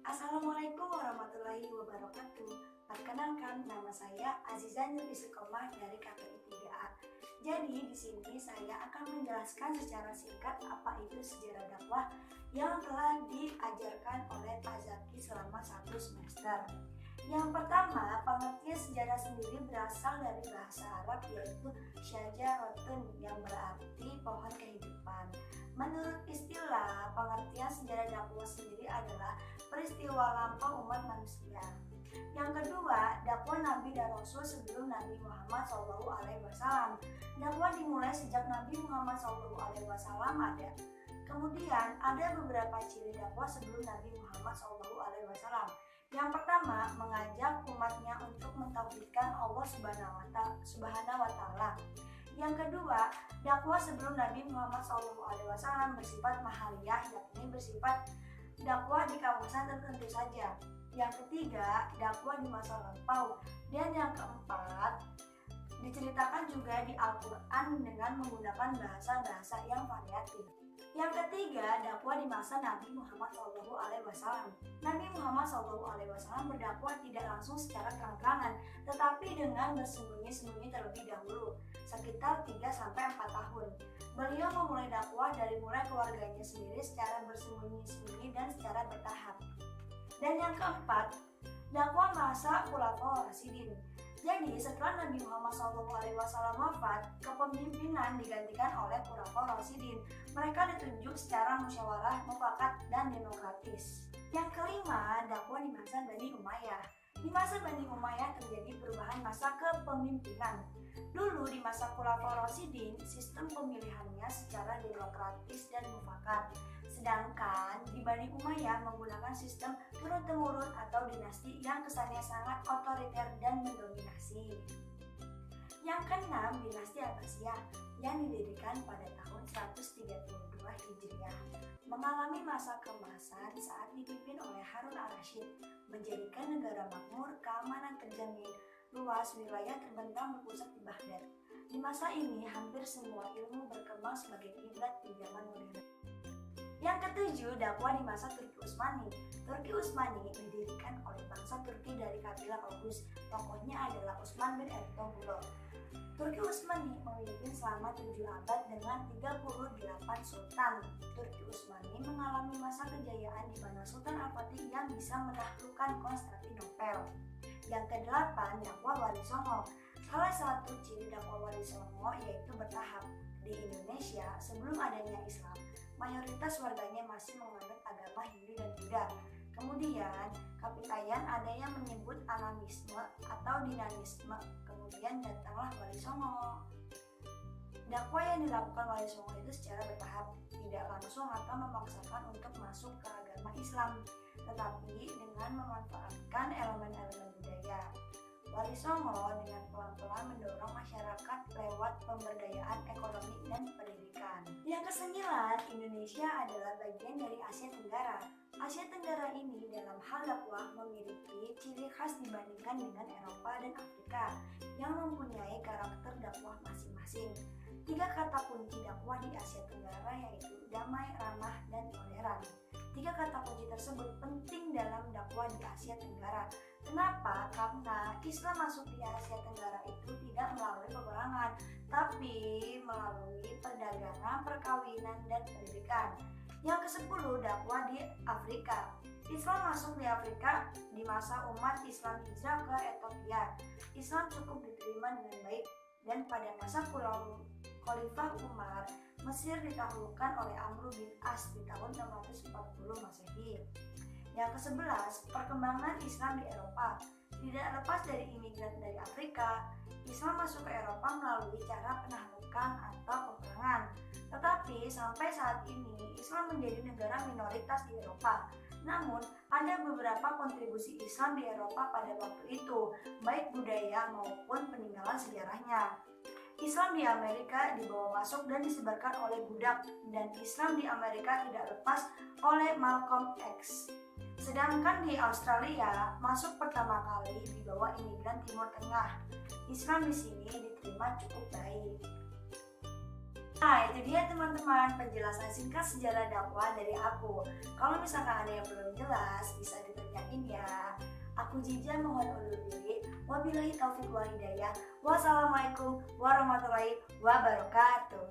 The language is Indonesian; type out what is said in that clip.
Assalamualaikum warahmatullahi wabarakatuh. Perkenalkan, nama saya Azizah Nur Istiqomah dari KPI 3A. Jadi di sini saya akan menjelaskan secara singkat apa itu sejarah dakwah yang telah diajarkan oleh Pak Zaki selama 1 semester. Yang pertama, pengertian sejarah sendiri berasal dari bahasa Arab yaitu syajaratun yang berarti pohon kehidupan. Menurut istilah, pengertian sejarah dakwah sendiri adalah peristiwa lampau umat manusia. Yang kedua, dakwah Nabi dan Rasul sebelum Nabi Muhammad SAW. Dakwah dimulai sejak Nabi Muhammad SAW ada. Kemudian ada beberapa ciri dakwah sebelum Nabi Muhammad SAW. Yang pertama, mengajak umatnya untuk mentauhidkan Allah Subhanahu wa Ta'ala. Yang kedua, dakwah sebelum Nabi Muhammad SAW bersifat mahaliyah, yakni bersifat dakwah di kawasan tertentu saja. Yang ketiga, dakwah di masa lampau. Dan yang keempat, diceritakan juga di Al-Quran dengan menggunakan bahasa-bahasa yang variatif. Yang ketiga, dakwah di masa Nabi Muhammad SAW. Nabi Muhammad SAW berdakwah tidak langsung secara terang-terangan, tetapi dengan bersembunyi-sembunyi terlebih dahulu, sekitar 3-4 tahun. Beliau memulai dakwah dari mulai keluarganya sendiri secara bersembunyi-sembunyi dan secara bertahap. Dan yang keempat, dakwah masa Khulafaur Rasyidin. Jadi setelah Nabi Muhammad SAW wafat, kepemimpinan digantikan oleh Khulafaur Rasyidin. Mereka ditunjuk secara musyawarah, mufakat, dan demokratis. Yang kelima, dakwah di masa Bani Umayyah. Di masa Bani Umayyah terjadi perubahan masa kepemimpinan. Dulu di masa Khulafaur Rasyidin, sistem pemilihannya secara demokratis dan mufakat. Sedangkan di Bani Umayyah menggunakan sistem turun-temurun atau dinasti yang kesannya sangat otoriter dan mendominasi. Yang keenam, dinasti Abbasiyah yang didirikan pada tahun 132 Hijriah. Mengalami masa keemasan saat dipimpin oleh Harun al-Rasyid, menjadikan negara makmur, keamanan terjamin, luas wilayah terbentang berpusat di Baghdad. Di masa ini, hampir semua ilmu berkembang sebagai kiblat di zaman modern. Yang ketujuh, dakwah di masa Turki Utsmani. Turki Utsmani didirikan oleh bangsa Turki dari kabilah Oghuz. Tokohnya adalah Utsman bin Ertugrul. Turki Utsmani memimpin selama 7 abad dengan 38 sultan. Turki Utsmani mengalami masa kejayaan di mana Sultan Al-Fatih yang bisa menaklukkan Konstantinopel. Yang kedelapan, dakwah Wali Songo. Salah satu ciri dakwah Wali Songo yaitu bertahap. Di Indonesia, sebelum adanya Islam, mayoritas warganya masih menganut agama Hindu dan Buddha. Kemudian, kapitayan ada yang menyebut animisme atau dinamisme. Kemudian datanglah Wali Songo. Dakwah yang dilakukan Wali Songo itu secara bertahap, tidak langsung atau memaksakan untuk masuk ke agama Islam, tetapi dengan memanfaatkan elemen-elemen budaya. Wali Songo dengan pelan-pelan mendorong masyarakat lewat pemberdayaan ekonomi dan pendidikan. Yang kesembilan, Indonesia adalah bagian dari Asia Tenggara. Asia Tenggara ini dalam hal dakwah memiliki ciri khas dibandingkan dengan Eropa dan Afrika yang mempunyai karakter dakwah masing-masing. 3 kata kunci dakwah di Asia Tenggara yaitu damai, ramah, dan toleran. 3 kata kunci tersebut penting dalam dakwah di Asia Tenggara. Kenapa? Karena Islam masuk di Asia Tenggara itu tidak melalui peperangan, tapi melalui perdagangan, perkawinan, dan pendidikan. Yang ke-10, dakwah di Afrika. Islam masuk di Afrika di masa umat Islam hijrah ke Ethiopia. Islam cukup diterima dengan baik, dan pada masa Khalifah Umar, Mesir ditaklukkan oleh Amr bin As di tahun 640 Masehi. Yang ke-11, perkembangan Islam di Eropa. Tidak lepas dari imigran dari Afrika, Islam masuk ke Eropa melalui cara penaklukan atau peperangan. Tetapi sampai saat ini, Islam menjadi negara minoritas di Eropa. Namun, ada beberapa kontribusi Islam di Eropa pada waktu itu, baik budaya maupun peninggalan sejarahnya. Islam di Amerika dibawa masuk dan disebarkan oleh budak, dan Islam di Amerika tidak lepas oleh Malcolm X. Sedangkan di Australia masuk pertama kali dibawa imigran Timur Tengah. Islam di sini diterima cukup baik. Nah, itu dia teman-teman penjelasan singkat sejarah dakwah dari aku. Kalau misalkan ada yang belum jelas, bisa Aku Jija mohon undur diri. Wabillahi taufiq wal hidayah. Wassalamualaikum warahmatullahi wabarakatuh.